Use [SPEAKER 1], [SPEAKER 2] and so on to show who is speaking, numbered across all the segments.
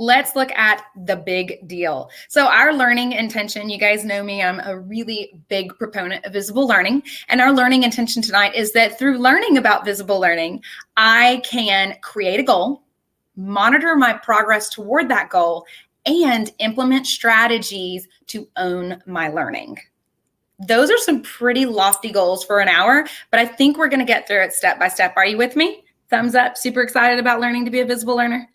[SPEAKER 1] let's look at the big deal. So our learning intention, you guys know me, I'm a really big proponent of visible learning. And our learning intention tonight is that through learning about visible learning, I can create a goal, monitor my progress toward that goal, and implement strategies to own my learning. Those are some pretty lofty goals for an hour, but I think we're going to get through it step by step. Are you with me? Thumbs up. Super excited about learning to be a visible learner.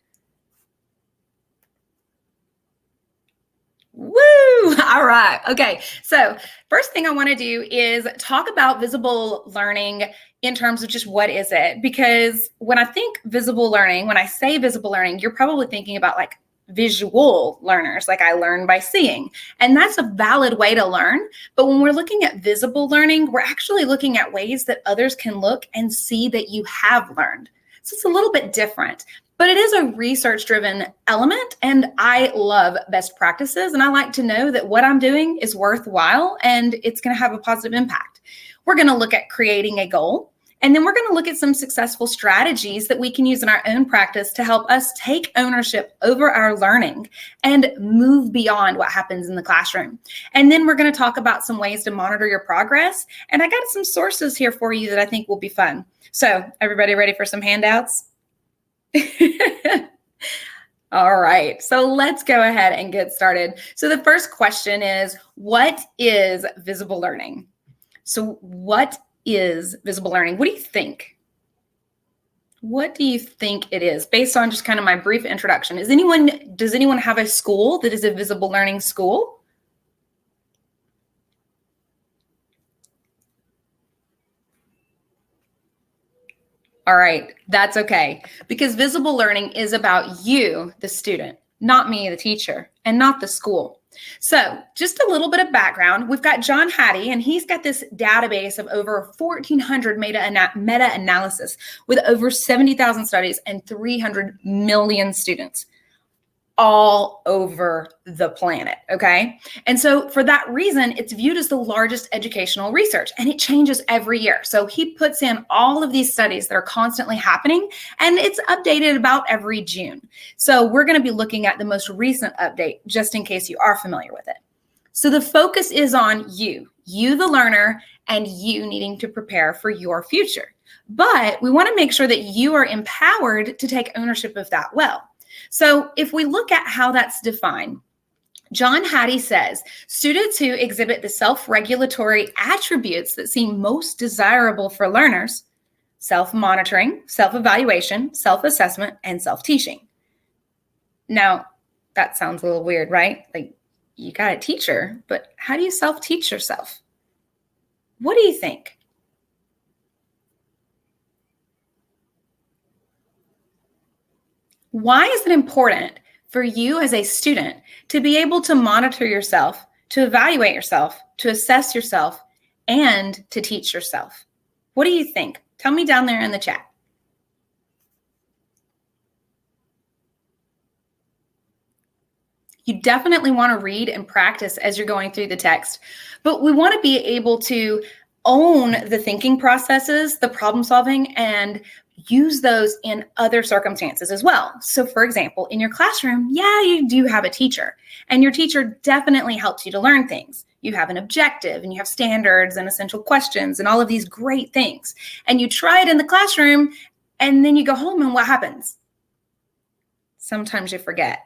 [SPEAKER 1] Woo! All right. Okay. So first thing I want to do is talk about visible learning in terms of just what is it? Because when I think visible learning, when I say visible learning, you're probably thinking about like visual learners, like I learn by seeing. And that's a valid way to learn. But when we're looking at visible learning, we're actually looking at ways that others can look and see that you have learned. So it's a little bit different. But it is a research-driven element, and I love best practices, and I like to know that what I'm doing is worthwhile and it's going to have a positive impact. We're going to look at creating a goal, and then we're going to look at some successful strategies that we can use in our own practice to help us take ownership over our learning and move beyond what happens in the classroom. And then we're going to talk about some ways to monitor your progress, and I got some sources here for you that I think will be fun. So, everybody ready for some handouts? All right, so let's go ahead and get started. So the first question is, what is visible learning? So what is visible learning? What do you think? What do you think it is based on just kind of my brief introduction? Does anyone have a school that is a visible learning school? All right, that's okay, because visible learning is about you, the student, not me, the teacher, and not the school. So just a little bit of background. We've got John Hattie, and he's got this database of over 1,400 meta-analysis with over 70,000 studies and 300 million students all over the planet, okay? And so for that reason, it's viewed as the largest educational research, and it changes every year. So he puts in all of these studies that are constantly happening, and it's updated about every June. So we're going to be looking at the most recent update, just in case you are familiar with it. So the focus is on you the learner, and you needing to prepare for your future. But we want to make sure that you are empowered to take ownership of that well. So if we look at how that's defined, John Hattie says, students who exhibit the self-regulatory attributes that seem most desirable for learners, self-monitoring, self-evaluation, self-assessment, and self-teaching. Now, that sounds a little weird, right? Like, you got a teacher, but how do you self-teach yourself? What do you think? Why is it important for you as a student to be able to monitor yourself, to evaluate yourself, to assess yourself, and to teach yourself? What do you think? Tell me down there in the chat. You definitely want to read and practice as you're going through the text, but we want to be able to own the thinking processes, the problem solving, and use those in other circumstances as well. So for example, in your classroom, yeah, you do have a teacher, and your teacher definitely helps you to learn things. You have an objective, and you have standards and essential questions and all of these great things. And you try it in the classroom, and then you go home, and what happens? Sometimes you forget.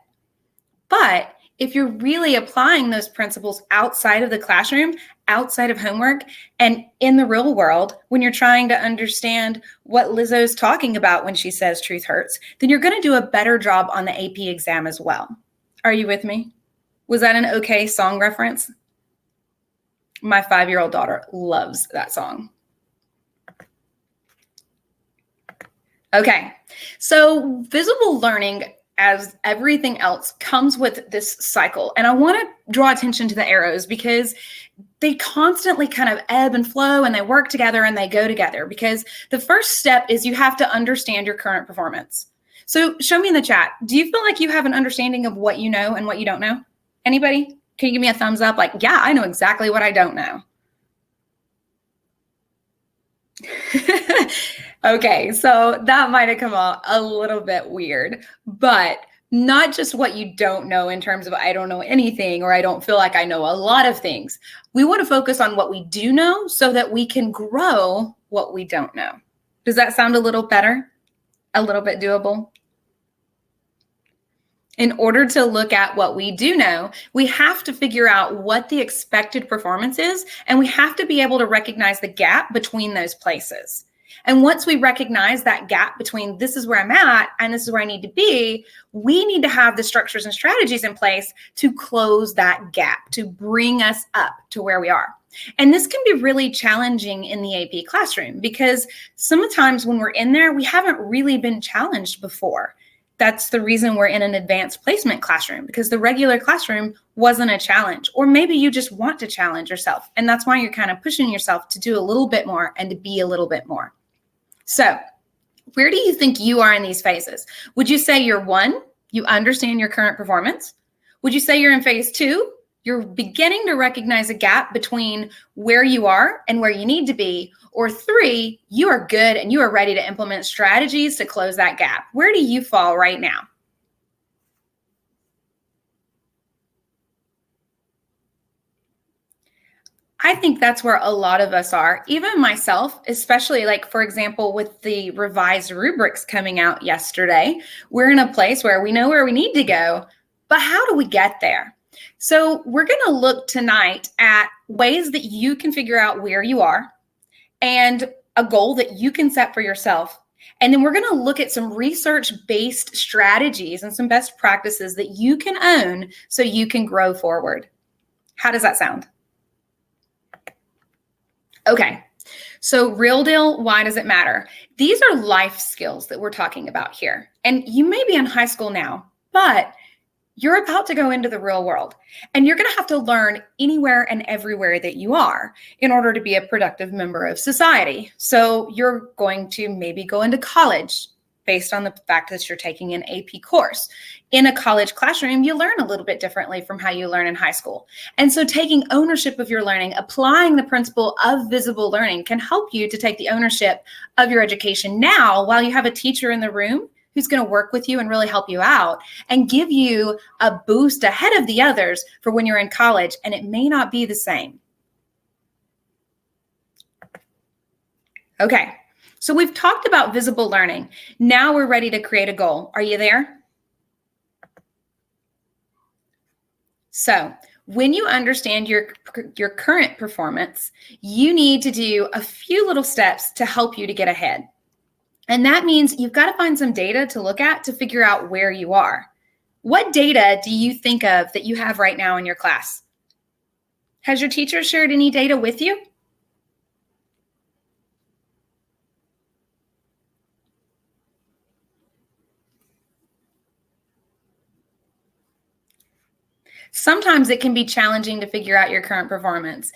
[SPEAKER 1] But if you're really applying those principles outside of the classroom, outside of homework, and in the real world, when you're trying to understand what Lizzo's talking about when she says truth hurts, then you're going to do a better job on the AP exam as well. Are you with me? Was that an okay song reference? My 5-year-old daughter loves that song. Okay, so visible learning, as everything else, comes with this cycle. And I want to draw attention to the arrows because they constantly kind of ebb and flow, and they work together and they go together, because the first step is you have to understand your current performance. So show me in the chat, do you feel like you have an understanding of what you know and what you don't know? Anybody? Can you give me a thumbs up? Like, yeah, I know exactly what I don't know. Okay, so that might have come out a little bit weird, but Not just what you don't know in terms of I don't know anything or I don't feel like I know a lot of things. We want to focus on what we do know so that we can grow what we don't know. Does that sound a little better? A little bit doable? In order to look at what we do know, we have to figure out what the expected performance is, and we have to be able to recognize the gap between those places. And once we recognize that gap between this is where I'm at and this is where I need to be, we need to have the structures and strategies in place to close that gap, to bring us up to where we are. And this can be really challenging in the AP classroom because sometimes when we're in there, we haven't really been challenged before. That's the reason we're in an advanced placement classroom, because the regular classroom wasn't a challenge. Or maybe you just want to challenge yourself. And that's why you're kind of pushing yourself to do a little bit more and to be a little bit more. So where do you think you are in these phases? Would you say you're 1, you understand your current performance? Would you say you're in phase 2? You're beginning to recognize a gap between where you are and where you need to be. Or 3, you are good and you are ready to implement strategies to close that gap. Where do you fall right now? I think that's where a lot of us are, even myself, especially like, for example, with the revised rubrics coming out yesterday, we're in a place where we know where we need to go, but how do we get there? So we're going to look tonight at ways that you can figure out where you are and a goal that you can set for yourself. And then we're going to look at some research-based strategies and some best practices that you can own so you can grow forward. How does that sound? Okay, so real deal, why does it matter? These are life skills that we're talking about here. And you may be in high school now, but you're about to go into the real world, and you're going to have to learn anywhere and everywhere that you are in order to be a productive member of society. So you're going to maybe go into college based on the fact that you're taking an AP course. In a college classroom, you learn a little bit differently from how you learn in high school. And so taking ownership of your learning, applying the principle of visible learning can help you to take the ownership of your education now while you have a teacher in the room who's going to work with you and really help you out and give you a boost ahead of the others for when you're in college, and it may not be the same. Okay, so we've talked about visible learning. Now we're ready to create a goal. Are you there? So when you understand your current performance, you need to do a few little steps to help you to get ahead. And that means you've got to find some data to look at to figure out where you are. What data do you think of that you have right now in your class? Has your teacher shared any data with you? Sometimes it can be challenging to figure out your current performance,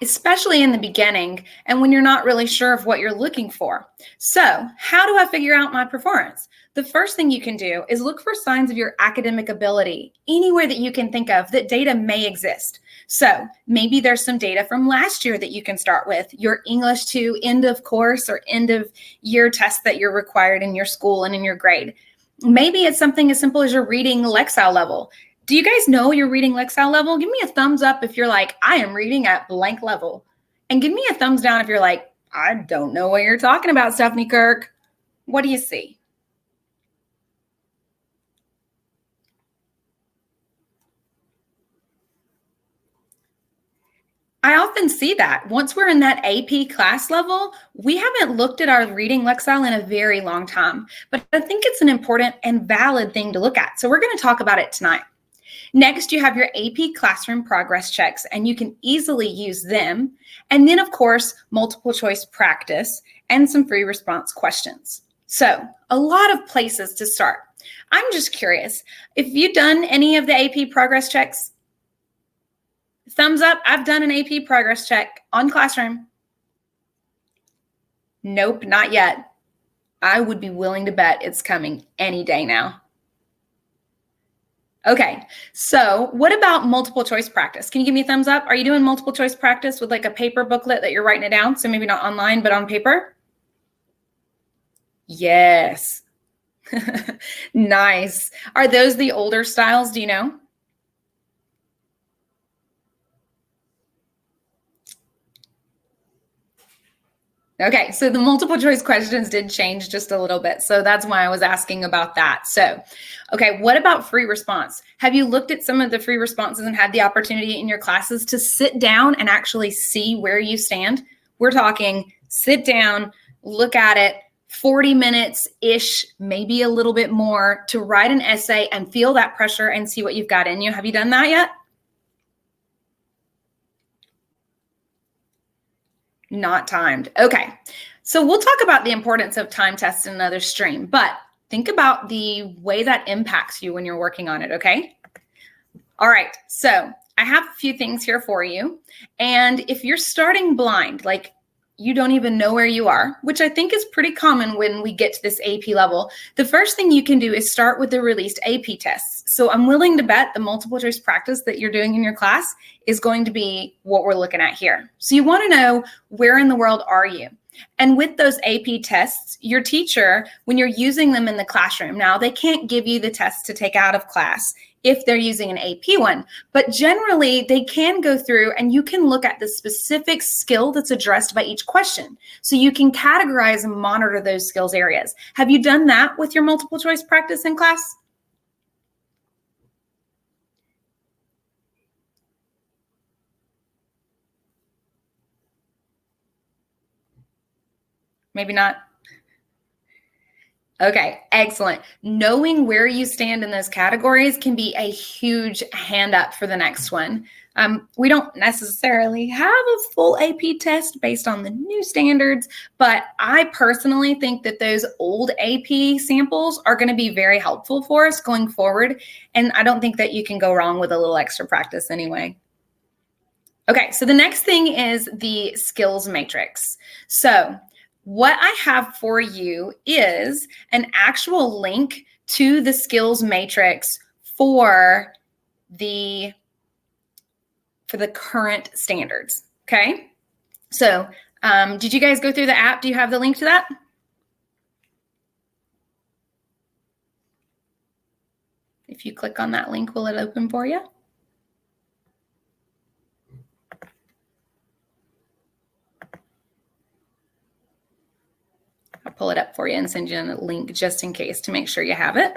[SPEAKER 1] especially in the beginning and when you're not really sure of what you're looking for. So how do I figure out my performance? The first thing you can do is look for signs of your academic ability anywhere that you can think of that data may exist. So maybe there's some data from last year that you can start with, your English 2 end of course or end of year test that you're required in your school and in your grade. Maybe it's something as simple as your reading Lexile level. Do you guys know your reading Lexile level? Give me a thumbs up if you're like, I am reading at blank level. And give me a thumbs down if you're like, I don't know what you're talking about, Stephanie Kirk. What do you see? I often see that. Once we're in that AP class level, we haven't looked at our reading Lexile in a very long time. But I think it's an important and valid thing to look at. So we're going to talk about it tonight. Next, you have your AP classroom progress checks, and you can easily use them. And then, of course, multiple choice practice and some free response questions. So a lot of places to start. I'm just curious, if you've done any of the AP progress checks, thumbs up, I've done an AP progress check on Classroom. Nope, not yet. I would be willing to bet it's coming any day now. Okay, so what about multiple choice practice? Can you give me a thumbs up? Are you doing multiple choice practice with like a paper booklet that you're writing it down? So maybe not online, but on paper? Yes. Nice. Are those the older styles? Do you know? Okay, so the multiple choice questions did change just a little bit. So that's why I was asking about that. So, okay, what about free response? Have you looked at some of the free responses and had the opportunity in your classes to sit down and actually see where you stand? We're talking sit down, look at it, 40 minutes-ish, maybe a little bit more, to write an essay and feel that pressure and see what you've got in you. Have you done that yet? Not timed. Okay. So we'll talk about the importance of time tests in another stream, but think about the way that impacts you when you're working on it, okay? All right. So I have a few things here for you. And if you're starting blind, like you don't even know where you are, which I think is pretty common when we get to this AP level, the first thing you can do is start with the released AP tests. So I'm willing to bet the multiple choice practice that you're doing in your class is going to be what we're looking at here. So you want to know, where in the world are you? And with those AP tests, your teacher, when you're using them in the classroom, now they can't give you the tests to take out of class if they're using an AP one, but generally they can go through and you can look at the specific skill that's addressed by each question. So you can categorize and monitor those skills areas. Have you done that with your multiple choice practice in class? Maybe not. Okay, excellent. Knowing where you stand in those categories can be a huge hand up for the next one. We don't necessarily have a full AP test based on the new standards, but I personally think that those old AP samples are going to be very helpful for us going forward. And I don't think that you can go wrong with a little extra practice anyway. Okay, so the next thing is the skills matrix. So what I have for you is an actual link to the skills matrix for the current standards. Okay. So did you guys go through the app? Do you have the link to that? If you click on that link, will it open for you? I'll pull it up for you and send you a link just in case to make sure you have it.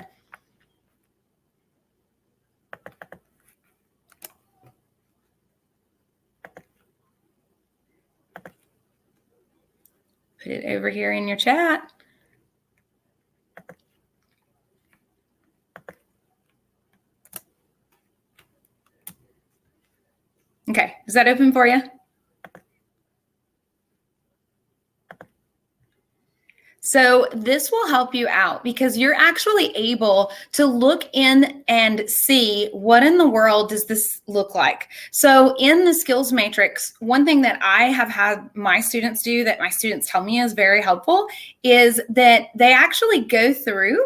[SPEAKER 1] Put it over here in your chat. Okay, is that open for you? So this will help you out because you're actually able to look in and see what in the world does this look like. So in the skills matrix, one thing that I have had my students do that my students tell me is very helpful is that they actually go through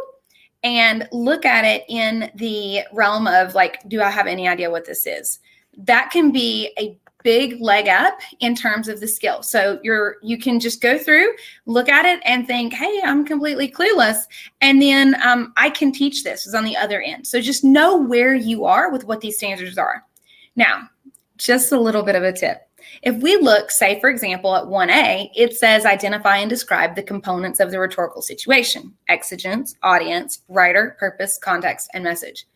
[SPEAKER 1] and look at it in the realm of like, do I have any idea what this is? That can be a big leg up in terms of the skill. So you can just go through, look at it and think, hey, I'm completely clueless. And then I can teach this is on the other end. So just know where you are with what these standards are. Now, just a little bit of a tip. If we look, say, for example, at 1A, it says identify and describe the components of the rhetorical situation: exigence, audience, writer, purpose, context, and message.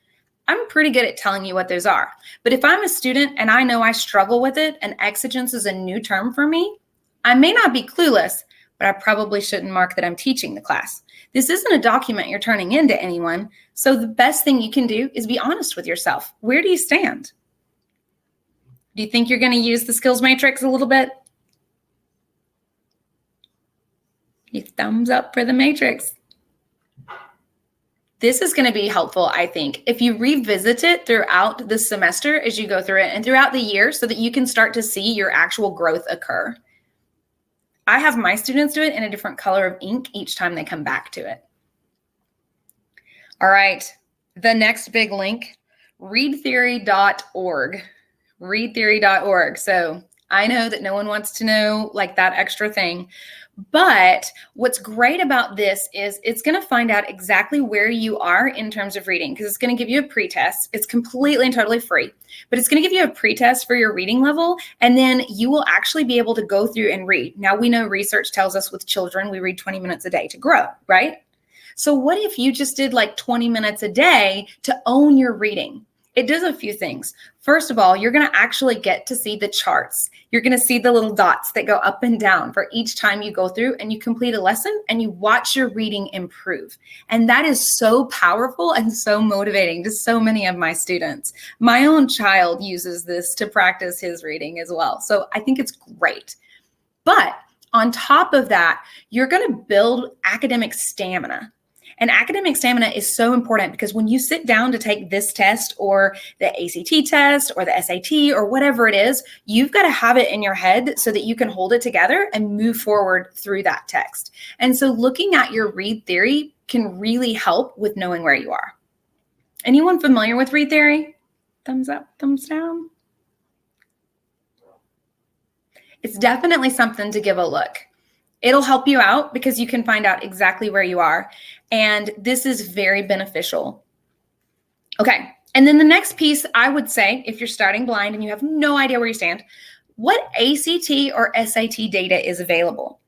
[SPEAKER 1] I'm pretty good at telling you what those are. But if I'm a student and I know I struggle with it and exigence is a new term for me, I may not be clueless, but I probably shouldn't mark that I'm teaching the class. This isn't a document you're turning in to anyone. So the best thing you can do is be honest with yourself. Where do you stand? Do you think you're going to use the skills matrix a little bit? You thumbs up for the matrix. This is going to be helpful, I think, if you revisit it throughout the semester as you go through it and throughout the year so that you can start to see your actual growth occur. I have my students do it in a different color of ink each time they come back to it. All right, the next big link, readtheory.org. Readtheory.org. So I know that no one wants to know like that extra thing. But what's great about this is it's going to find out exactly where you are in terms of reading, because it's going to give you a pretest. It's completely and totally free, but it's going to give you a pretest for your reading level. And then you will actually be able to go through and read. Now, we know research tells us with children, we read 20 minutes a day to grow, right? So what if you just did like 20 minutes a day to own your reading? It does a few things. First of all, you're going to actually get to see the charts. You're going to see the little dots that go up and down for each time you go through and you complete a lesson and you watch your reading improve. And that is so powerful and so motivating to so many of my students. My own child uses this to practice his reading as well. So I think it's great. But on top of that, you're going to build academic stamina. And academic stamina is so important because when you sit down to take this test or the ACT test or the SAT or whatever it is, you've got to have it in your head so that you can hold it together and move forward through that text. And so looking at your read theory can really help with knowing where you are. Anyone familiar with read theory? Thumbs up, thumbs down. It's definitely something to give a look. It'll help you out because you can find out exactly where you are. And this is very beneficial. Okay. And then the next piece, I would say, if you're starting blind and you have no idea where you stand, what ACT or SAT data is available?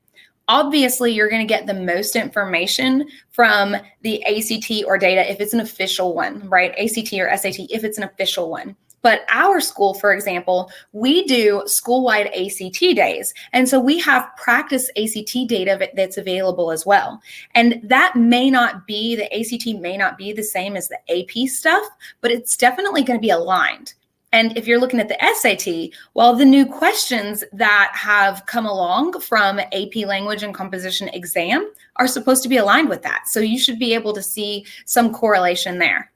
[SPEAKER 1] Obviously, you're going to get the most information from the ACT or data if it's an official one, right? ACT or SAT if it's an official one. But our school, for example, we do school-wide ACT days. And so we have practice ACT data that's available as well. And that may not be, the ACT may not be the same as the AP stuff, but it's definitely going to be aligned. And if you're looking at the SAT, well, the new questions that have come along from AP Language and Composition exam are supposed to be aligned with that. So you should be able to see some correlation there.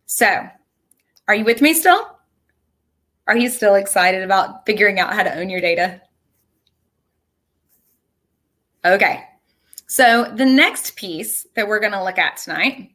[SPEAKER 1] So, are you with me still? Are you still excited about figuring out how to own your data? Okay, so the next piece that we're going to look at tonight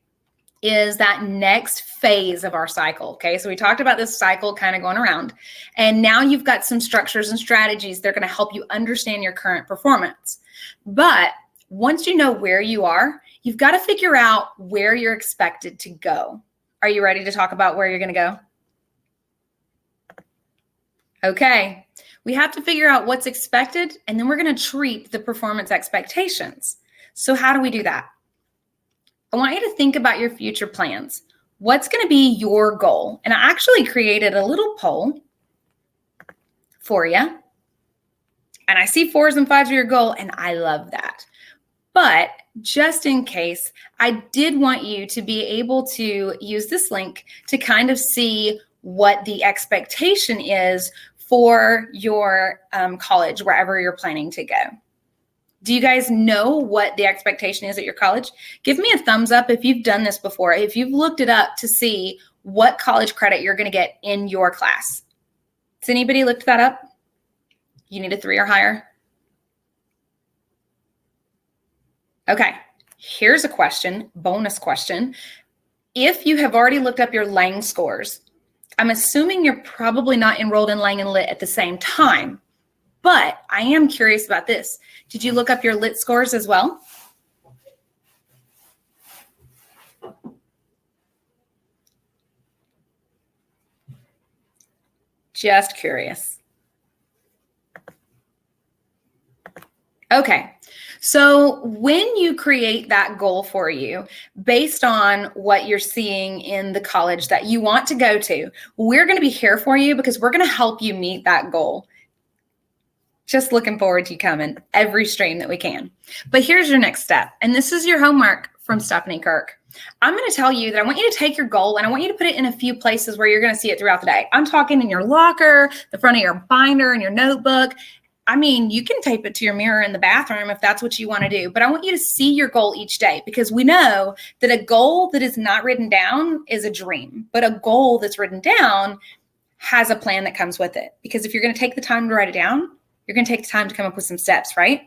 [SPEAKER 1] is that next phase of our cycle. Okay, so we talked about this cycle kind of going around, and now you've got some structures and strategies that are going to help you understand your current performance. But once you know where you are, you've got to figure out where you're expected to go. Are you ready to talk about where you're going to go? Okay, we have to figure out what's expected, and then we're going to treat the performance expectations. So how do we do that? I want you to think about your future plans. What's going to be your goal? And I actually created a little poll for you. And I see 4s and 5s are your goal, and I love that. But just in case, I did want you to be able to use this link to kind of see what the expectation is for your college, wherever you're planning to go. Do you guys know what the expectation is at your college? Give me a thumbs up if you've done this before, if you've looked it up to see what college credit you're going to get in your class. Has anybody looked that up? You need a 3 or higher? Okay, here's a question, bonus question. If you have already looked up your Lang scores, I'm assuming you're probably not enrolled in Lang and Lit at the same time, but I am curious about this. Did you look up your Lit scores as well? Just curious. Okay. So when you create that goal for you, based on what you're seeing in the college that you want to go to, we're going to be here for you because we're going to help you meet that goal. Just looking forward to you coming every stream that we can. But here's your next step. And this is your homework from Stephanie Kirk. I'm going to tell you that I want you to take your goal and I want you to put it in a few places where you're going to see it throughout the day. I'm talking in your locker, the front of your binder, and your notebook. I mean, you can tape it to your mirror in the bathroom if that's what you want to do, but I want you to see your goal each day because we know that a goal that is not written down is a dream, but a goal that's written down has a plan that comes with it. Because if you're going to take the time to write it down, you're going to take the time to come up with some steps, right?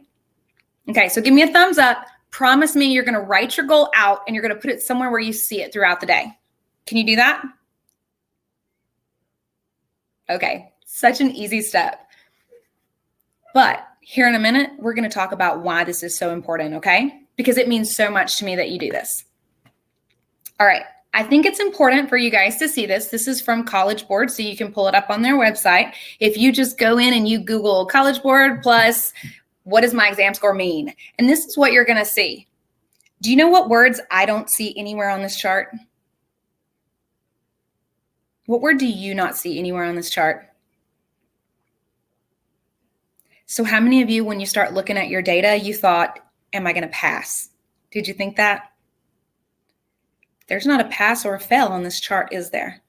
[SPEAKER 1] Okay, so give me a thumbs up. Promise me you're going to write your goal out and you're going to put it somewhere where you see it throughout the day. Can you do that? Okay, such an easy step. But here in a minute, we're going to talk about why this is so important, okay? Because it means so much to me that you do this. All right. I think it's important for you guys to see this. This is from College Board, so you can pull it up on their website. If you just go in and you Google College Board plus what does my exam score mean? And this is what you're going to see. Do you know what words I don't see anywhere on this chart? What word do you not see anywhere on this chart? So how many of you, when you start looking at your data, you thought, am I going to pass? Did you think that? There's not a pass or a fail on this chart, is there?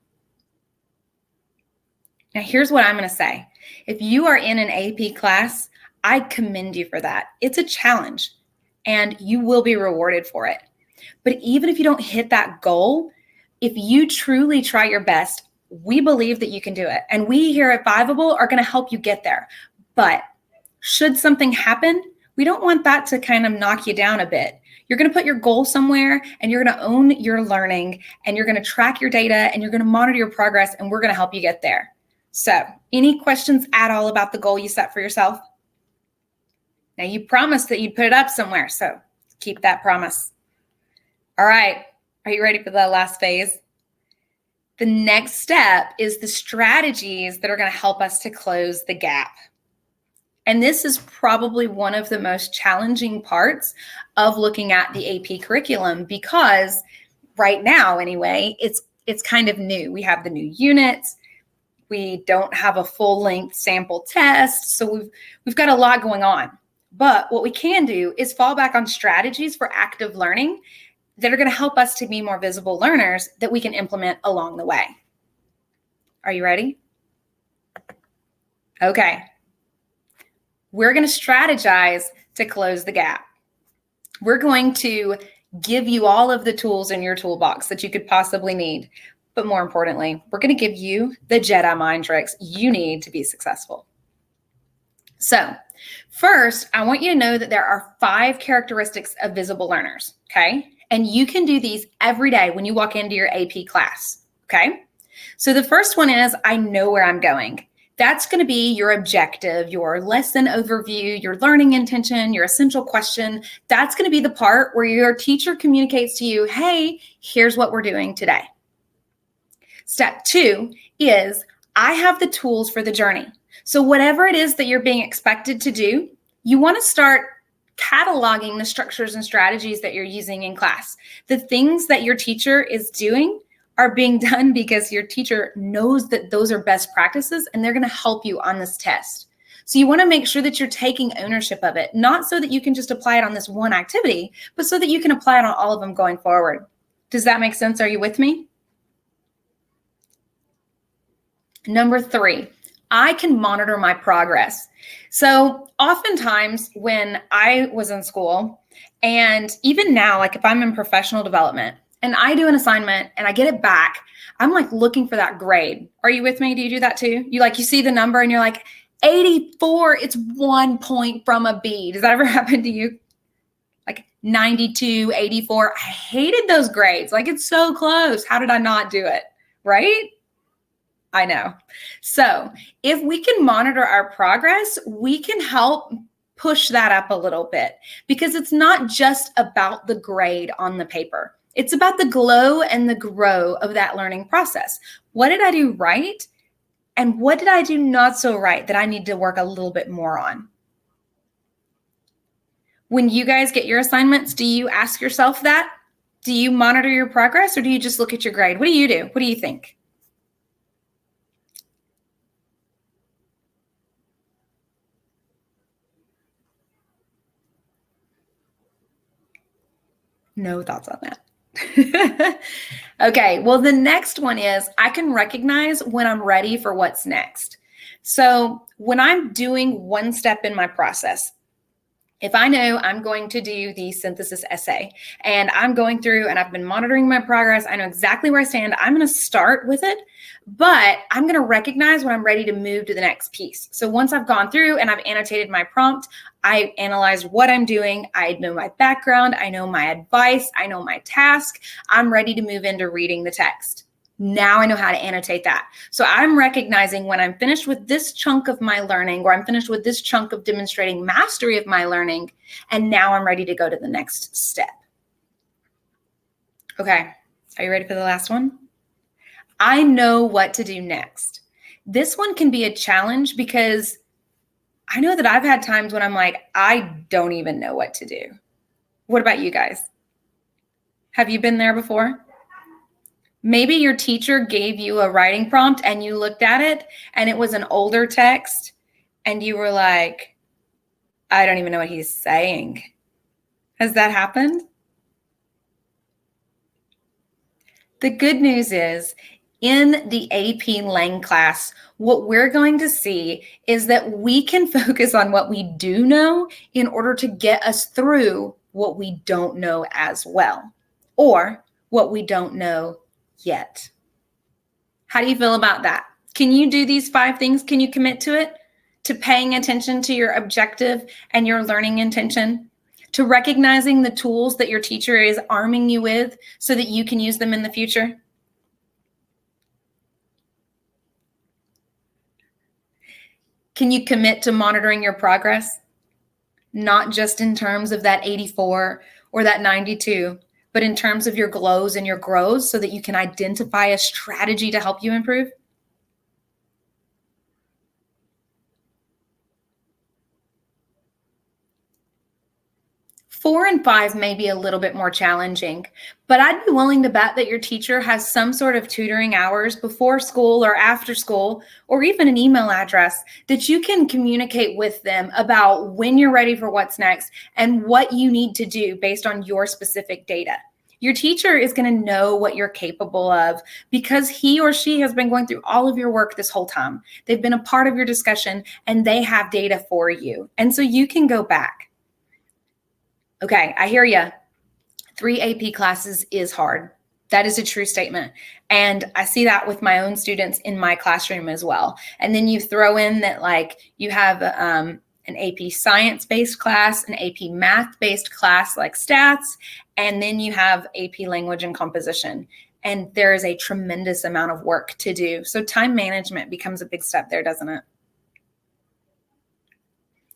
[SPEAKER 1] Now, here's what I'm going to say. If you are in an AP class, I commend you for that. It's a challenge, and you will be rewarded for it. But even if you don't hit that goal, if you truly try your best, we believe that you can do it. And we here at Fiveable are going to help you get there. But should something happen, we don't want that to kind of knock you down a bit. You're going to put your goal somewhere, and you're going to own your learning, and you're going to track your data, and you're going to monitor your progress, and we're going to help you get there. So, any questions at all about the goal you set for yourself? Now, you promised that you'd put it up somewhere, so keep that promise. All right, are you ready for the last phase? The next step is the strategies that are going to help us to close the gap. And this is probably one of the most challenging parts of looking at the AP curriculum, because right now, anyway, it's kind of new. We have the new units. We don't have a full-length sample test. So we've got a lot going on. But what we can do is fall back on strategies for active learning that are going to help us to be more visible learners that we can implement along the way. Are you ready? Okay. We're going to strategize to close the gap. We're going to give you all of the tools in your toolbox that you could possibly need. But more importantly, we're going to give you the Jedi mind tricks you need to be successful. So first, I want you to know that there are 5 characteristics of visible learners, okay? And you can do these every day when you walk into your AP class, okay? So the first one is, I know where I'm going. That's going to be your objective, your lesson overview, your learning intention, your essential question. That's going to be the part where your teacher communicates to you, hey, here's what we're doing today. Step 2 is, I have the tools for the journey. So whatever it is that you're being expected to do, you want to start cataloging the structures and strategies that you're using in class. The things that your teacher is doing are being done because your teacher knows that those are best practices, and they're going to help you on this test. So you want to make sure that you're taking ownership of it, not so that you can just apply it on this one activity, but so that you can apply it on all of them going forward. Does that make sense? Are you with me? Number 3, I can monitor my progress. So oftentimes when I was in school, and even now, like if I'm in professional development and I do an assignment and I get it back, I'm like looking for that grade. Are you with me? Do you do that too? You see the number and you're like, 84, it's 1 point from a B. Does that ever happen to you? Like 92, 84. I hated those grades. Like, it's so close. How did I not do it? Right? I know. So if we can monitor our progress, we can help push that up a little bit, because it's not just about the grade on the paper. It's about the glow and the grow of that learning process. What did I do right? And what did I do not so right that I need to work a little bit more on? When you guys get your assignments, do you ask yourself that? Do you monitor your progress, or do you just look at your grade? What do you do? What do you think? No thoughts on that. Okay, well, the next one is, I can recognize when I'm ready for what's next. So when I'm doing one step in my process, if I know I'm going to do the synthesis essay and I'm going through and I've been monitoring my progress, I know exactly where I stand, I'm going to start with it, but I'm going to recognize when I'm ready to move to the next piece. So once I've gone through and I've annotated my prompt, I analyzed what I'm doing, I know my background, I know my advice, I know my task, I'm ready to move into reading the text. Now I know how to annotate that. So I'm recognizing when I'm finished with this chunk of my learning, or I'm finished with this chunk of demonstrating mastery of my learning, and now I'm ready to go to the next step. Okay, are you ready for the last one? I know what to do next. This one can be a challenge because I know that I've had times when I'm like, I don't even know what to do. What about you guys? Have you been there before? Maybe your teacher gave you a writing prompt and you looked at it and it was an older text and you were like, I don't even know what he's saying. Has that happened? The good news is in the AP Lang class, what we're going to see is that we can focus on what we do know in order to get us through what we don't know as well, or what we don't know yet. How do you feel about that? Can you do these 5 things? Can you commit to it? To paying attention to your objective and your learning intention? To recognizing the tools that your teacher is arming you with so that you can use them in the future? Can you commit to monitoring your progress? Not just in terms of that 84 or that 92, but in terms of your glows and your grows so that you can identify a strategy to help you improve? Four and 5 may be a little bit more challenging, but I'd be willing to bet that your teacher has some sort of tutoring hours before school or after school, or even an email address that you can communicate with them about when you're ready for what's next and what you need to do based on your specific data. Your teacher is going to know what you're capable of because he or she has been going through all of your work this whole time. They've been a part of your discussion and they have data for you. And so you can go back. Okay, I hear you. 3 AP classes is hard. That is a true statement. And I see that with my own students in my classroom as well. And then you throw in that like you have an AP science-based class, an AP math-based class like stats, and then you have AP language and composition. And there is a tremendous amount of work to do. So time management becomes a big step there, doesn't it?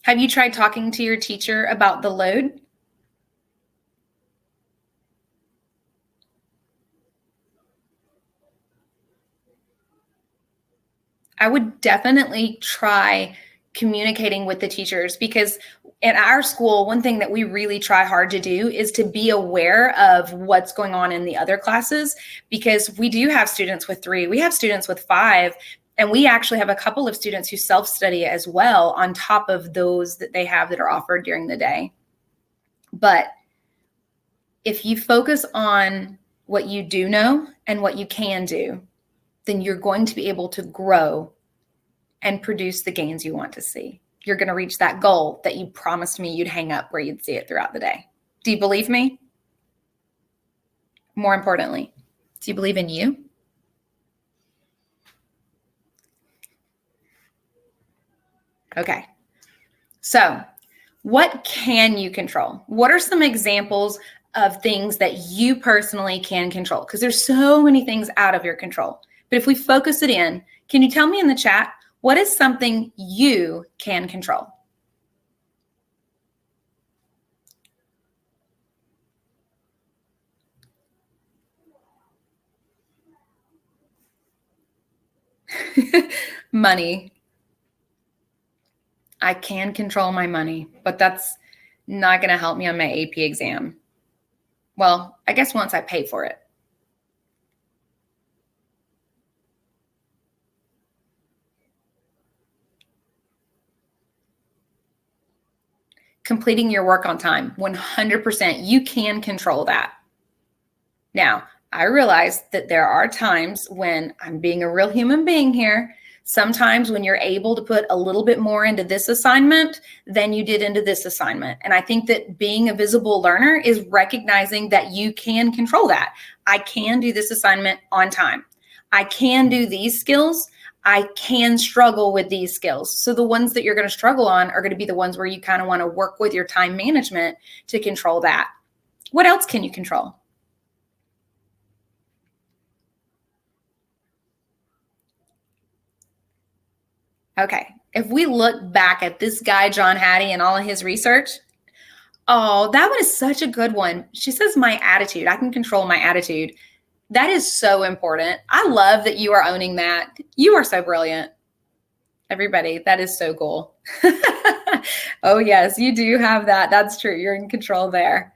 [SPEAKER 1] Have you tried talking to your teacher about the load? I would definitely try communicating with the teachers because at our school, one thing that we really try hard to do is to be aware of what's going on in the other classes because we do have students with 3, we have students with 5, and we actually have a couple of students who self-study as well on top of those that they have that are offered during the day. But if you focus on what you do know and what you can do, then you're going to be able to grow and produce the gains you want to see. You're going to reach that goal that you promised me you'd hang up where you'd see it throughout the day. Do you believe me? More importantly, do you believe in you? Okay. So, what can you control? What are some examples of things that you personally can control? Because there's so many things out of your control. But if we focus it in, can you tell me in the chat, what is something you can control? Money. I can control my money, but that's not going to help me on my AP exam. Well, I guess once I pay for it. Completing your work on time, 100%. You can control that. Now, I realize that there are times when I'm being a real human being here. Sometimes when you're able to put a little bit more into this assignment than you did into this assignment. And I think that being a visible learner is recognizing that you can control that. I can do this assignment on time. I can do these skills. I can struggle with these skills. So the ones that you're going to struggle on are going to be the ones where you kind of want to work with your time management to control that. What else can you control? Okay, if we look back at this guy, John Hattie, and all of his research, oh, that one is such a good one. She says, my attitude, I can control my attitude. That is so important. I love that you are owning that. You are so brilliant. Everybody, that is so cool. Oh, yes, you do have that. That's true. You're in control there.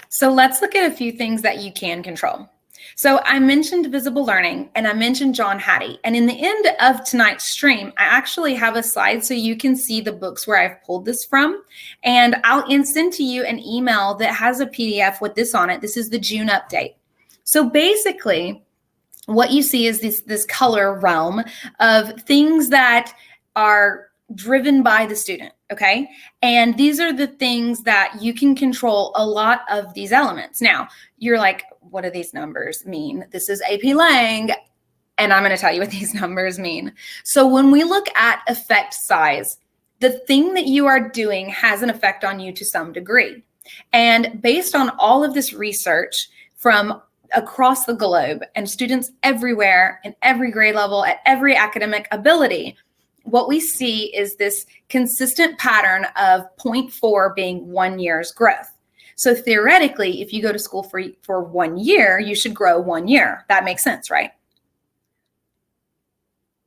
[SPEAKER 1] So let's look at a few things that you can control. So I mentioned visible learning and I mentioned John Hattie. And in the end of tonight's stream, I actually have a slide so you can see the books where I've pulled this from. And I'll send to you an email that has a PDF with this on it. This is the June update. So basically, what you see is this color realm of things that are driven by the student, okay? And these are the things that you can control a lot of these elements. Now, you're like, what do these numbers mean? This is AP Lang, and I'm going to tell you what these numbers mean. So when we look at effect size, the thing that you are doing has an effect on you to some degree. And based on all of this research from across the globe and students everywhere in every grade level at every academic ability, what we see is this consistent pattern of 0.4 being 1 year's growth. So theoretically, if you go to school for 1 year, you should grow 1 year. That makes sense, right?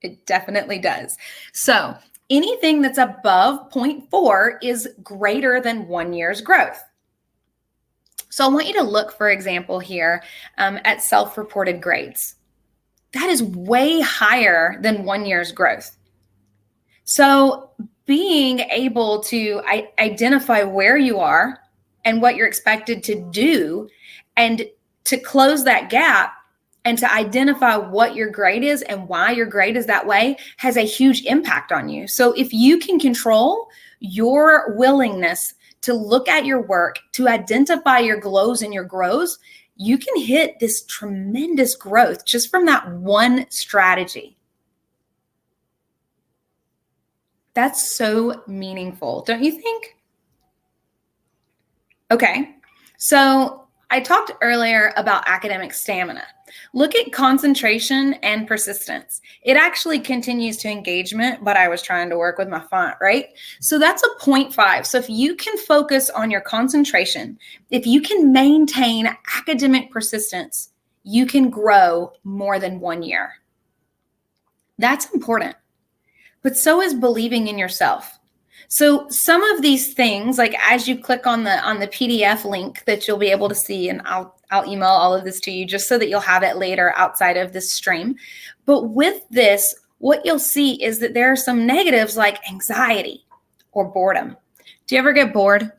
[SPEAKER 1] It definitely does. So anything that's above 0.4 is greater than 1 year's growth. So I want you to look, for example, here at self-reported grades. That is way higher than 1 year's growth. So being able to identify where you are and what you're expected to do and to close that gap and to identify what your grade is and why your grade is that way has a huge impact on you. So if you can control your willingness to look at your work, to identify your glows and your grows, you can hit this tremendous growth just from that one strategy. That's so meaningful, don't you think? Okay, so I talked earlier about academic stamina. Look at concentration and persistence. It actually continues to engagement, but I was trying to work with my font, right? So that's a 0.5. So if you can focus on your concentration, if you can maintain academic persistence, you can grow more than 1 year. That's important. But so is believing in yourself. So some of these things, like as you click on the PDF link that you'll be able to see, and I'll email all of this to you just so that you'll have it later outside of this stream. But with this, what you'll see is that there are some negatives like anxiety or boredom. Do you ever get bored?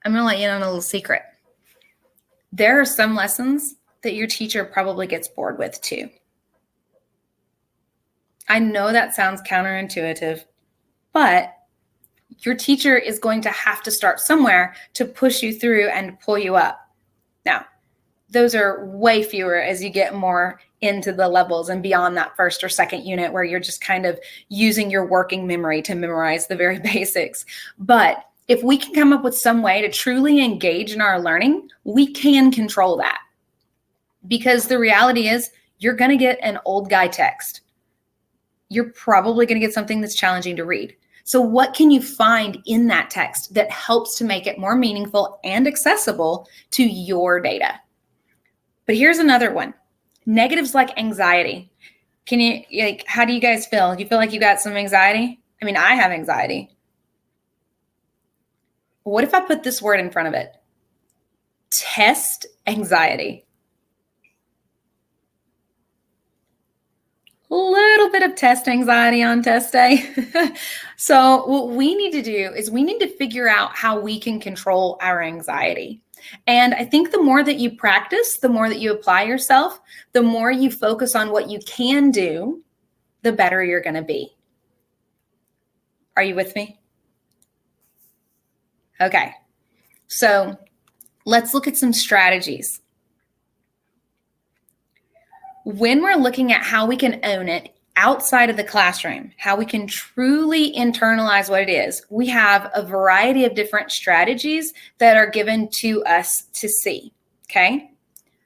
[SPEAKER 1] I'm going to let you in on a little secret. There are some lessons that your teacher probably gets bored with too. I know that sounds counterintuitive, but your teacher is going to have to start somewhere to push you through and pull you up. Now, those are way fewer as you get more into the levels and beyond that first or second unit where you're just kind of using your working memory to memorize the very basics. But if we can come up with some way to truly engage in our learning, we can control that. Because the reality is you're going to get an old guy text. You're probably going to get something that's challenging to read. So what can you find in that text that helps to make it more meaningful and accessible to your data? But here's another one. Negatives like anxiety. How do you guys feel? You feel like you got some anxiety? I mean, I have anxiety. What if I put this word in front of it? Test anxiety. A little bit of test anxiety on test day. So what we need to do is we need to figure out how we can control our anxiety. And I think the more that you practice, the more that you apply yourself, the more you focus on what you can do, the better you're going to be. Are you with me? Okay. So let's look at some strategies. When we're looking at how we can own it outside of the classroom, how we can truly internalize what it is, we have a variety of different strategies that are given to us to see, okay?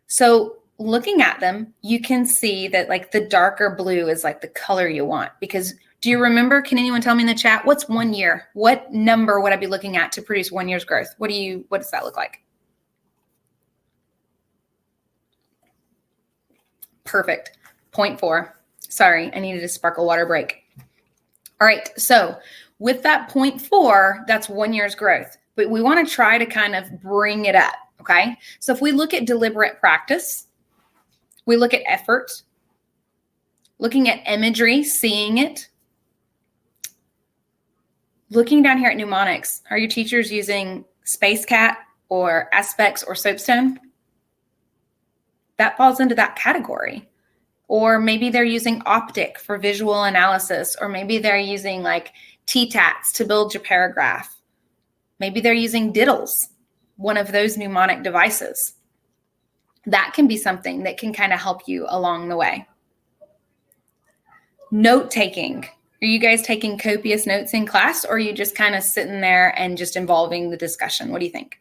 [SPEAKER 1] So looking at them, you can see that like the darker blue is like the color you want. Because do you remember, can anyone tell me in the chat, what's 1 year? What number would I be looking at to produce 1 year's growth? What does that look like? Perfect. 0.4. Sorry, I needed a sparkle water break. All right, so with that 0.4, that's 1 year's growth. But we want to try to kind of bring it up, okay? So if we look at deliberate practice, we look at effort, looking at imagery, seeing it, looking down here at mnemonics. Are your teachers using Space Cat or Aspects or Soapstone? That falls into that category. Or maybe they're using Optic for visual analysis, or maybe they're using like TTATs to build your paragraph. Maybe they're using Diddles, one of those mnemonic devices. That can be something that can kind of help you along the way. Note taking. Are you guys taking copious notes in class, or are you just kind of sitting there and just involving the discussion? What do you think?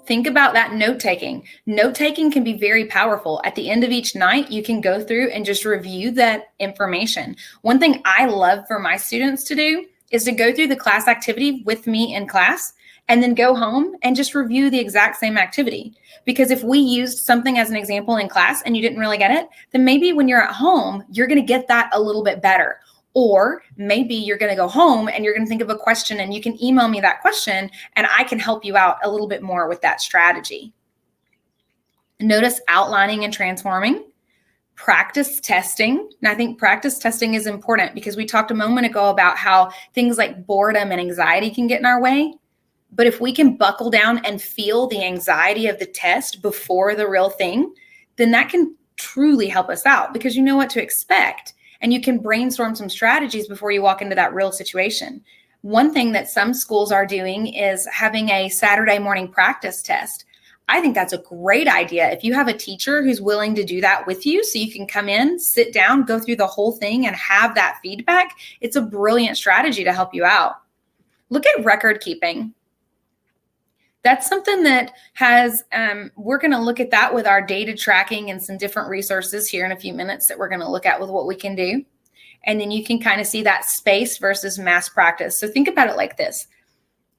[SPEAKER 1] Think about that note taking. Note taking can be very powerful. At the end of each night, you can go through and just review that information. One thing I love for my students to do is to go through the class activity with me in class and then go home and just review the exact same activity. Because if we used something as an example in class and you didn't really get it, then maybe when you're at home, you're going to get that a little bit better. Or maybe you're going to go home and you're going to think of a question and you can email me that question and I can help you out a little bit more with that strategy. Notice outlining and transforming. Practice testing. And I think practice testing is important because we talked a moment ago about how things like boredom and anxiety can get in our way. But if we can buckle down and feel the anxiety of the test before the real thing, then that can truly help us out because you know what to expect. And you can brainstorm some strategies before you walk into that real situation. One thing that some schools are doing is having a Saturday morning practice test. I think that's a great idea. If you have a teacher who's willing to do that with you, so you can come in, sit down, go through the whole thing and have that feedback, it's a brilliant strategy to help you out. Look at record keeping. That's something that has, we're going to look at that with our data tracking and some different resources here in a few minutes that we're going to look at with what we can do. And then you can kind of see that space versus mass practice. So think about it like this.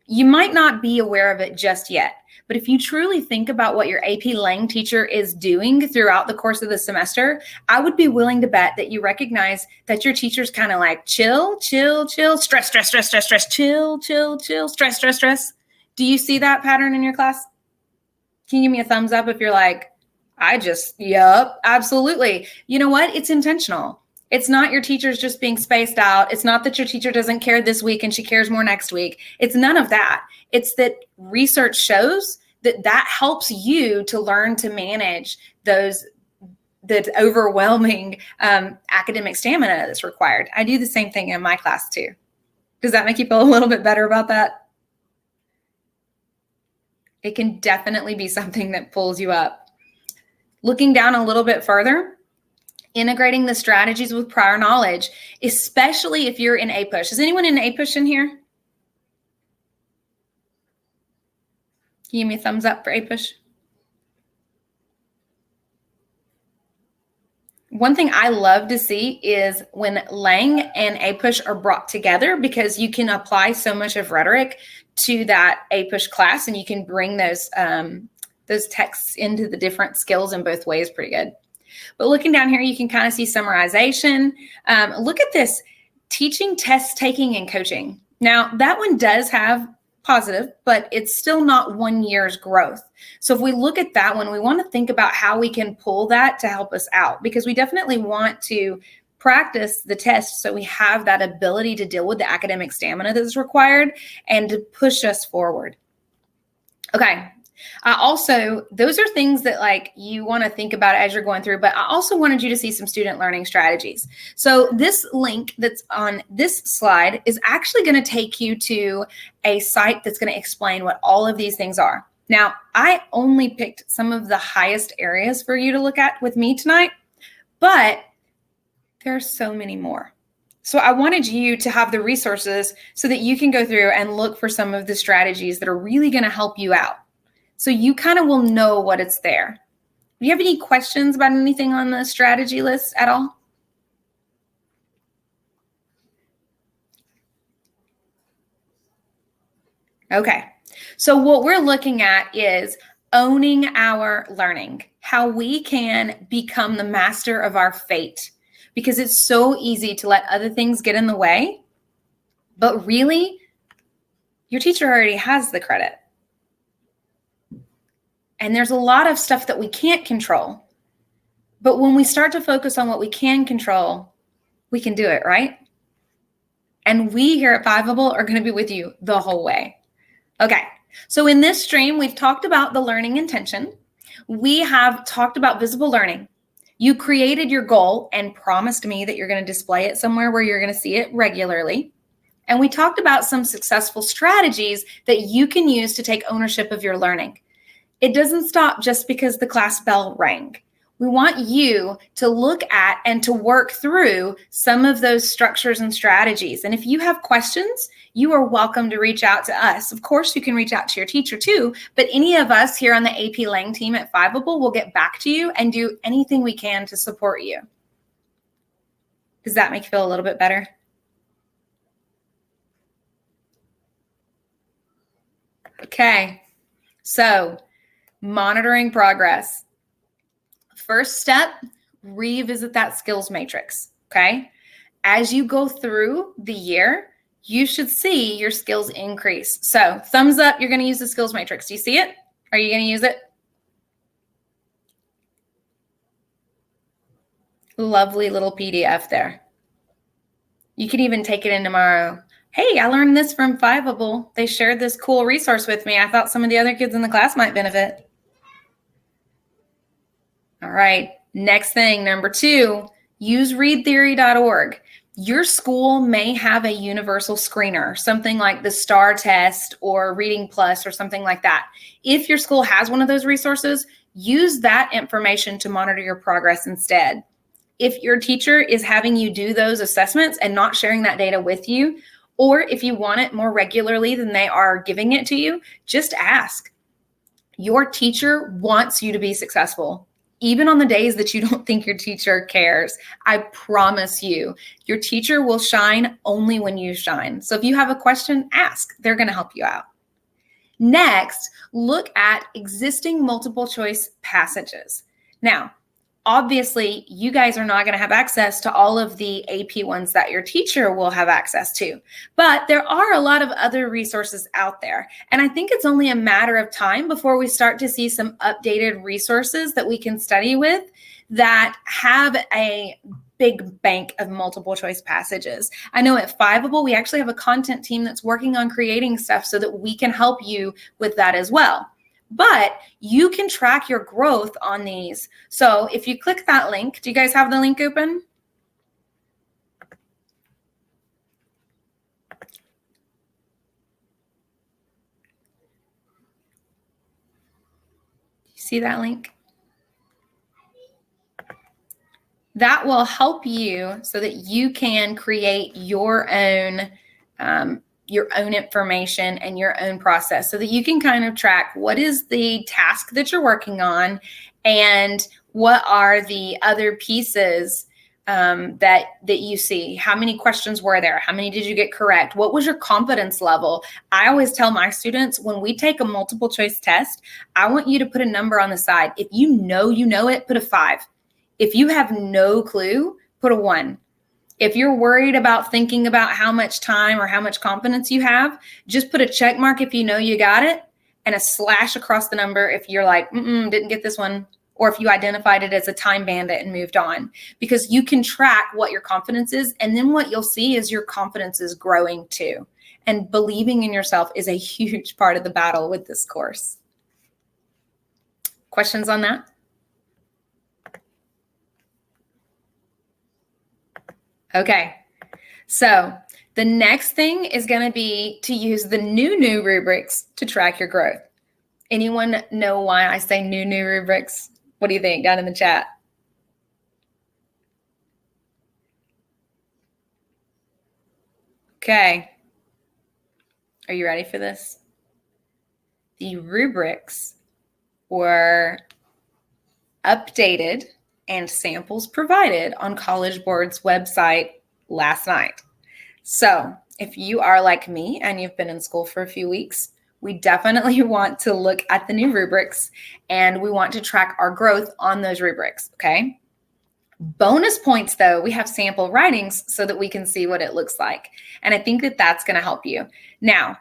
[SPEAKER 1] You might not be aware of it just yet, but if you truly think about what your AP Lang teacher is doing throughout the course of the semester, I would be willing to bet that you recognize that your teacher's kind of like chill, chill, chill, stress, stress, stress, stress, stress, chill, chill, chill, stress, stress, stress. Do you see that pattern in your class? Can you give me a thumbs up if you're like, yep, absolutely. You know what? It's intentional. It's not your teacher's just being spaced out. It's not that your teacher doesn't care this week and she cares more next week. It's none of that. It's that research shows that helps you to learn to manage the overwhelming academic stamina that's required. I do the same thing in my class too. Does that make you feel a little bit better about that? It can definitely be something that pulls you up. Looking down a little bit further, integrating the strategies with prior knowledge, especially if you're in APUSH. Is anyone in APUSH in here? Can you give me a thumbs up for APUSH? One thing I love to see is when Lang and APUSH are brought together because you can apply so much of rhetoric to that APUSH class and you can bring those texts into the different skills in both ways pretty good. But looking down here, you can kind of see summarization. Look at this, teaching, test taking, and coaching. Now, that one does have positive, but it's still not 1 year's growth. So if we look at that one, we want to think about how we can pull that to help us out because we definitely want to practice the test so we have that ability to deal with the academic stamina that's required and to push us forward. Okay. Those are things that like you want to think about as you're going through, but I also wanted you to see some student learning strategies. So this link that's on this slide is actually going to take you to a site that's going to explain what all of these things are. Now, I only picked some of the highest areas for you to look at with me tonight, but there are so many more. So I wanted you to have the resources so that you can go through and look for some of the strategies that are really going to help you out. So you kind of will know what it's there. Do you have any questions about anything on the strategy list at all? Okay, so what we're looking at is owning our learning, how we can become the master of our fate, because it's so easy to let other things get in the way, but really, your teacher already has the credit. And there's a lot of stuff that we can't control, but when we start to focus on what we can control, we can do it, right? And we here at Fiveable are going to be with you the whole way. Okay, so in this stream, we've talked about the learning intention. We have talked about visible learning. You created your goal and promised me that you're going to display it somewhere where you're going to see it regularly. And we talked about some successful strategies that you can use to take ownership of your learning. It doesn't stop just because the class bell rang. We want you to look at and to work through some of those structures and strategies. And if you have questions, you are welcome to reach out to us. Of course, you can reach out to your teacher too, but any of us here on the AP Lang team at Fiveable will get back to you and do anything we can to support you. Does that make you feel a little bit better? Okay, so monitoring progress. First step, revisit that skills matrix, okay? As you go through the year, you should see your skills increase. So thumbs up, you're gonna use the skills matrix. Do you see it? Are you gonna use it? Lovely little PDF there. You can even take it in tomorrow. Hey, I learned this from Fiveable. They shared this cool resource with me. I thought some of the other kids in the class might benefit. All right, next thing, number 2, use readtheory.org. Your school may have a universal screener, something like the STAR test or Reading Plus or something like that. If your school has one of those resources, use that information to monitor your progress instead. If your teacher is having you do those assessments and not sharing that data with you, or if you want it more regularly than they are giving it to you, just ask. Your teacher wants you to be successful. Even on the days that you don't think your teacher cares, I promise you, your teacher will shine only when you shine. So if you have a question, ask. They're going to help you out. Next, look at existing multiple choice passages. Now, obviously, you guys are not going to have access to all of the AP ones that your teacher will have access to, but there are a lot of other resources out there. And I think it's only a matter of time before we start to see some updated resources that we can study with that have a big bank of multiple choice passages. I know at Fiveable, we actually have a content team that's working on creating stuff so that we can help you with that as well. But you can track your growth on these. So if you click that link, do you guys have the link open? You see that link? That will help you so that you can create your own information and your own process so that you can kind of track what is the task that you're working on and what are the other pieces that you see. How many questions were there? How many did you get correct? What was your confidence level? I always tell my students, when we take a multiple choice test, I want you to put a number on the side. If you know it, put a 5. If you have no clue, put a 1. If you're worried about thinking about how much time or how much confidence you have, just put a check mark if you know you got it and a slash across the number if you're like, didn't get this one, or if you identified it as a time bandit and moved on, because you can track what your confidence is. And then what you'll see is your confidence is growing too. And believing in yourself is a huge part of the battle with this course. Questions on that? Okay, so the next thing is going to be to use the new rubrics to track your growth. Anyone know why I say new rubrics? What do you think down in the chat? Okay, are you ready for this? The rubrics were updated and samples provided on College Board's website last night. So if you are like me and you've been in school for a few weeks, we definitely want to look at the new rubrics and we want to track our growth on those rubrics, okay? Bonus points, though, we have sample writings so that we can see what it looks like. And I think that that's going to help you. Now,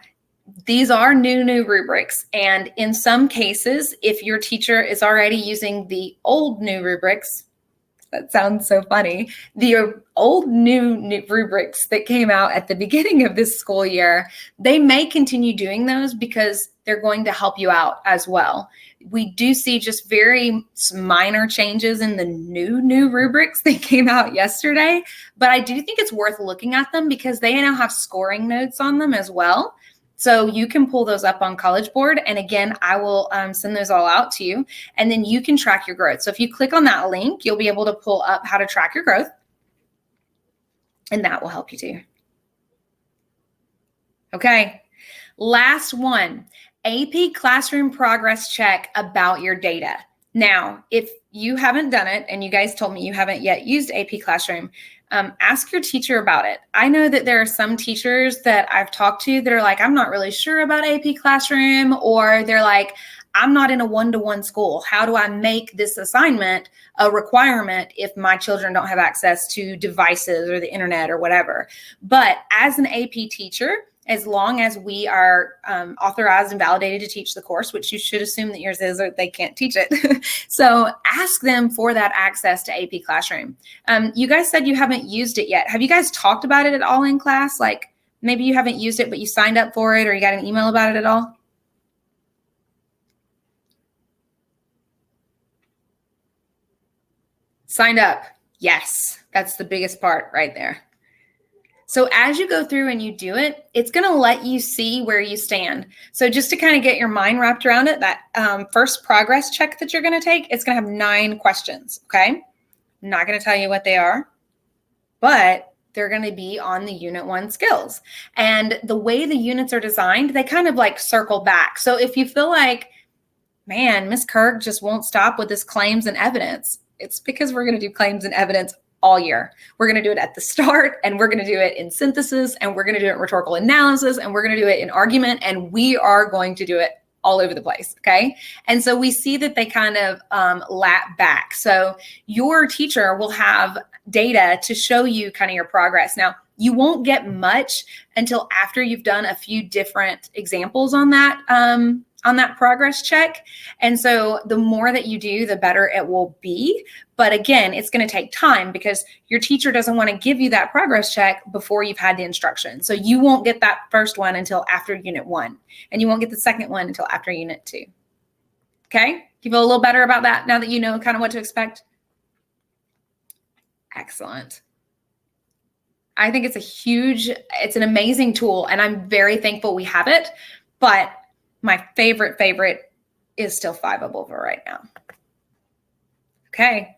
[SPEAKER 1] these are new rubrics. And in some cases, if your teacher is already using the old new rubrics, that sounds so funny, the old new rubrics that came out at the beginning of this school year, they may continue doing those because they're going to help you out as well. We do see just very minor changes in the new rubrics that came out yesterday, but I do think it's worth looking at them because they now have scoring notes on them as well. So you can pull those up on College Board. And again, I will send those all out to you and then you can track your growth. So if you click on that link, you'll be able to pull up how to track your growth and that will help you too. Okay, last one, AP Classroom Progress Check about your data. Now, if you haven't done it and you guys told me you haven't yet used AP Classroom, ask your teacher about it. I know that there are some teachers that I've talked to that are like, I'm not really sure about AP Classroom, or they're like, I'm not in a one-to-one school. How do I make this assignment a requirement if my children don't have access to devices or the internet or whatever? But as an AP teacher, as long as we are authorized and validated to teach the course, which you should assume that yours is, or they can't teach it. So ask them for that access to AP Classroom. You guys said you haven't used it yet. Have you guys talked about it at all in class? Like maybe you haven't used it, but you signed up for it or you got an email about it at all? Signed up. Yes, that's the biggest part right there. So as you go through and you do it, it's going to let you see where you stand. So just to kind of get your mind wrapped around it, that first progress check that you're going to take, it's going to have 9 questions, okay? I'm not going to tell you what they are, but they're going to be on the Unit 1 skills. And the way the units are designed, they kind of like circle back. So if you feel like, man, Miss Kirk just won't stop with this claims and evidence, it's because we're going to do claims and evidence all year. We're going to do it at the start, and we're going to do it in synthesis, and we're going to do it in rhetorical analysis, and we're going to do it in argument, and we are going to do it all over the place, okay? And so we see that they kind of lap back. So your teacher will have data to show you kind of your progress. Now, you won't get much until after you've done a few different examples on that progress check. And so the more that you do, the better it will be. But again, it's going to take time because your teacher doesn't want to give you that progress check before you've had the instruction. So you won't get that first one until after Unit 1, and you won't get the second one until after Unit 2. Okay? You feel a little better about that now that you know kind of what to expect? Excellent. I think it's an amazing tool, and I'm very thankful we have it. But my favorite is still Fiveable for right now. Okay,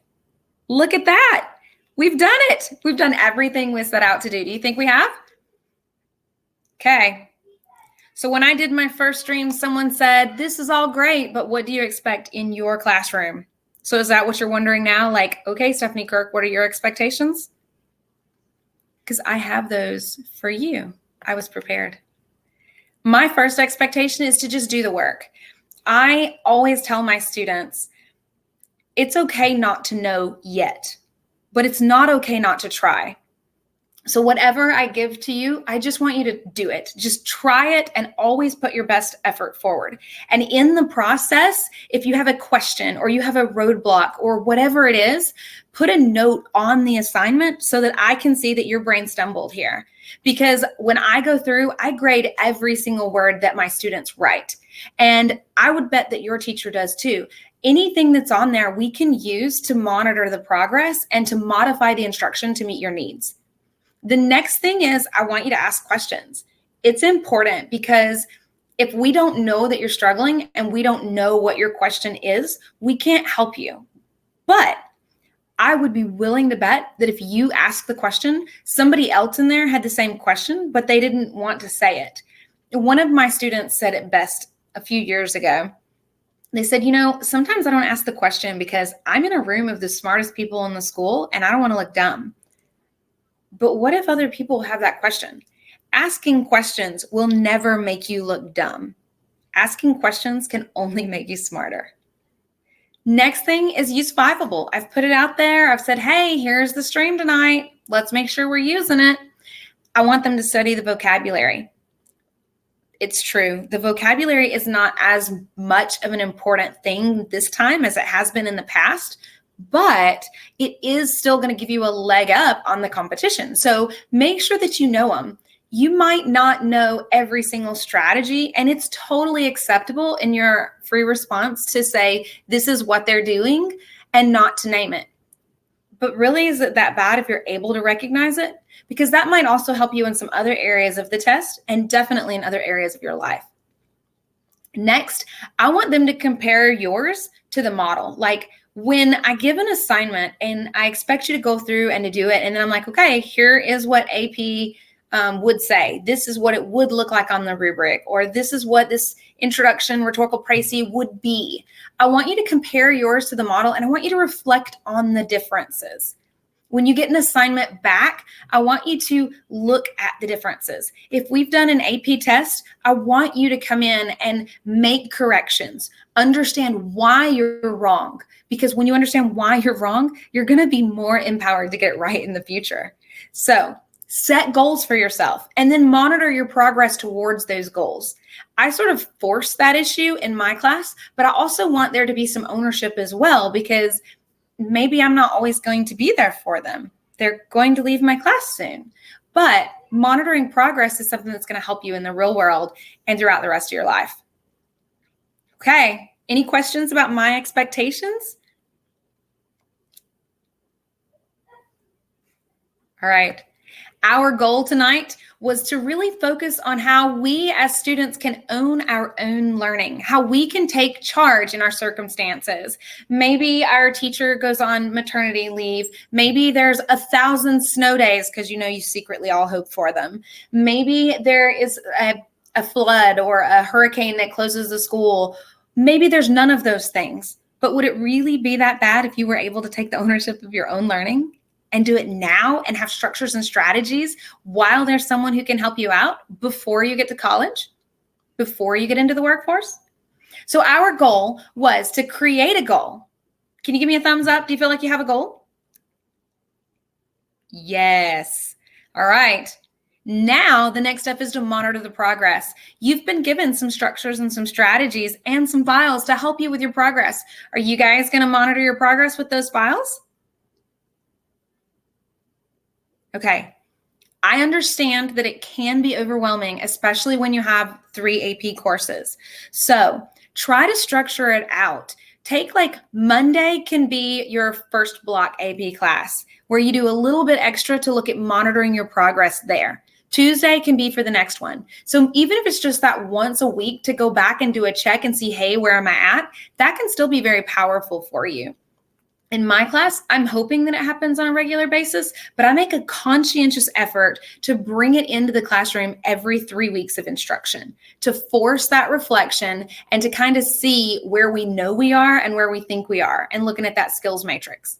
[SPEAKER 1] look at that. We've done it. We've done everything we set out to do. Do you think we have? Okay. So when I did my first stream, someone said, this is all great, but what do you expect in your classroom? So is that what you're wondering now? Like, okay, Stephanie Kirk, what are your expectations? Because I have those for you. I was prepared. My first expectation is to just do the work. I always tell my students, it's okay not to know yet, but it's not okay not to try. So whatever I give to you, I just want you to do it. Just try it and always put your best effort forward. And in the process, if you have a question or you have a roadblock or whatever it is, put a note on the assignment so that I can see that your brain stumbled here. Because when I go through, I grade every single word that my students write. And I would bet that your teacher does too. Anything that's on there, we can use to monitor the progress and to modify the instruction to meet your needs. The next thing is I want you to ask questions. It's important because if we don't know that you're struggling and we don't know what your question is, we can't help you. But I would be willing to bet that if you ask the question, somebody else in there had the same question, but they didn't want to say it. One of my students said it best a few years ago. They said, sometimes I don't ask the question because I'm in a room of the smartest people in the school and I don't want to look dumb. But what if other people have that question? Asking questions will never make you look dumb. Asking questions can only make you smarter. Next thing is use Fiveable. I've put it out there. I've said, hey, here's the stream tonight. Let's make sure we're using it. I want them to study the vocabulary. It's true. The vocabulary is not as much of an important thing this time as it has been in the past, but it is still going to give you a leg up on the competition. So make sure that you know them. You might not know every single strategy, and it's totally acceptable in your free response to say, this is what they're doing and not to name it. But really, is it that bad if you're able to recognize it? Because that might also help you in some other areas of the test and definitely in other areas of your life. Next, I want them to compare yours to the model. Like when I give an assignment and I expect you to go through and to do it, and then I'm like, okay, here is what AP would say. This is what it would look like on the rubric, or this is what this introduction rhetorical précis would be. I want you to compare yours to the model, and I want you to reflect on the differences. When you get an assignment back, I want you to look at the differences. If we've done an AP test, I want you to come in and make corrections. Understand why you're wrong. Because when you understand why you're wrong, you're going to be more empowered to get it right in the future. So set goals for yourself and then monitor your progress towards those goals. I sort of force that issue in my class, but I also want there to be some ownership as well, because maybe I'm not always going to be there for them. They're going to leave my class soon. But monitoring progress is something that's going to help you in the real world and throughout the rest of your life. Okay, any questions about my expectations? All right. Our goal tonight was to really focus on how we as students can own our own learning, how we can take charge in our circumstances. Maybe our teacher goes on maternity leave. Maybe there's 1,000 snow days because you secretly all hope for them. Maybe there is a flood or a hurricane that closes the school. Maybe there's none of those things. But would it really be that bad if you were able to take the ownership of your own learning and do it now and have structures and strategies while there's someone who can help you out before you get to college, before you get into the workforce? So our goal was to create a goal. Can you give me a thumbs up? Do you feel like you have a goal? Yes. All right. Now the next step is to monitor the progress. You've been given some structures and some strategies and some files to help you with your progress. Are you guys going to monitor your progress with those files? Okay, I understand that it can be overwhelming, especially when you have 3 AP courses. So try to structure it out. Take like Monday can be your first block AP class where you do a little bit extra to look at monitoring your progress there. Tuesday can be for the next one. So even if it's just that once a week to go back and do a check and see, hey, where am I at? That can still be very powerful for you. In my class, I'm hoping that it happens on a regular basis, but I make a conscientious effort to bring it into the classroom every 3 weeks of instruction, to force that reflection and to kind of see where we know we are and where we think we are, and looking at that skills matrix.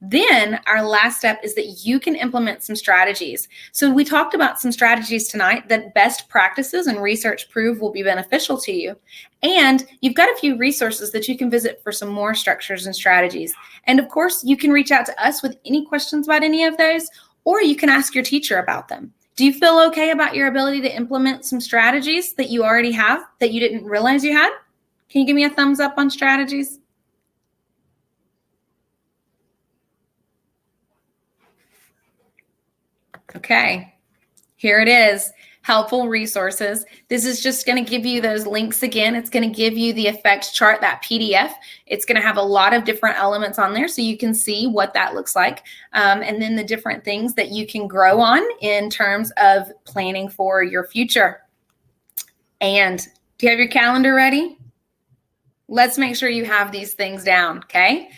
[SPEAKER 1] Then our last step is that you can implement some strategies. So we talked about some strategies tonight that best practices and research prove will be beneficial to you. And you've got a few resources that you can visit for some more structures and strategies. And of course, you can reach out to us with any questions about any of those, or you can ask your teacher about them. Do you feel okay about your ability to implement some strategies that you already have that you didn't realize you had? Can you give me a thumbs up on strategies? Okay, here it is. Helpful resources. This is just going to give you those links again. It's going to give you the effect chart, that PDF. It's going to have a lot of different elements on there so you can see what that looks like. And then the different things that you can grow on in terms of planning for your future. And do you have your calendar ready? Let's make sure you have these things down, okay?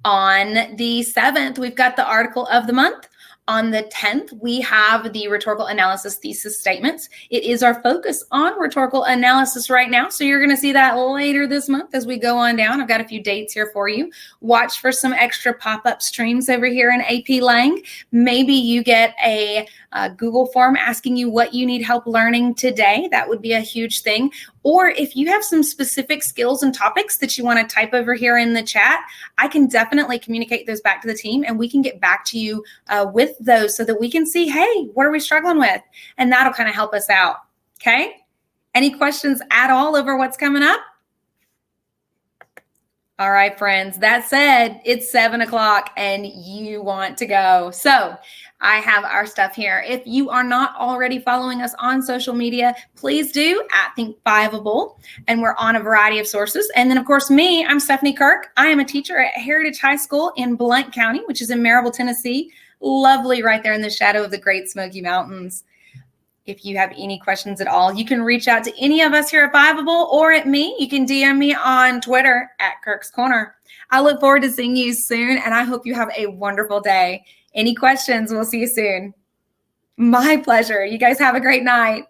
[SPEAKER 1] On the 7th, we've got the article of the month. On the 10th, we have the rhetorical analysis thesis statements. It is our focus on rhetorical analysis right now. So you're going to see that later this month as we go on down. I've got a few dates here for you. Watch for some extra pop-up streams over here in AP Lang. Maybe you get a Google form asking you what you need help learning today. That would be a huge thing. Or if you have some specific skills and topics that you want to type over here in the chat, I can definitely communicate those back to the team and we can get back to you with those so that we can see, hey, what are we struggling with? And that'll kind of help us out. Okay. Any questions at all over what's coming up? All right, friends, that said, it's 7 o'clock and you want to go. So I have our stuff here. If you are not already following us on social media, please do at Fiveable. And we're on a variety of sources. And then, of course, me, I'm Stephanie Kirk. I am a teacher at Heritage High School in Blount County, which is in Marable, Tennessee. Lovely right there in the shadow of the Great Smoky Mountains. If you have any questions at all, you can reach out to any of us here at Fiveable or at me. You can DM me on Twitter at Kirk's Corner. I look forward to seeing you soon, and I hope you have a wonderful day. Any questions? We'll see you soon. My pleasure. You guys have a great night.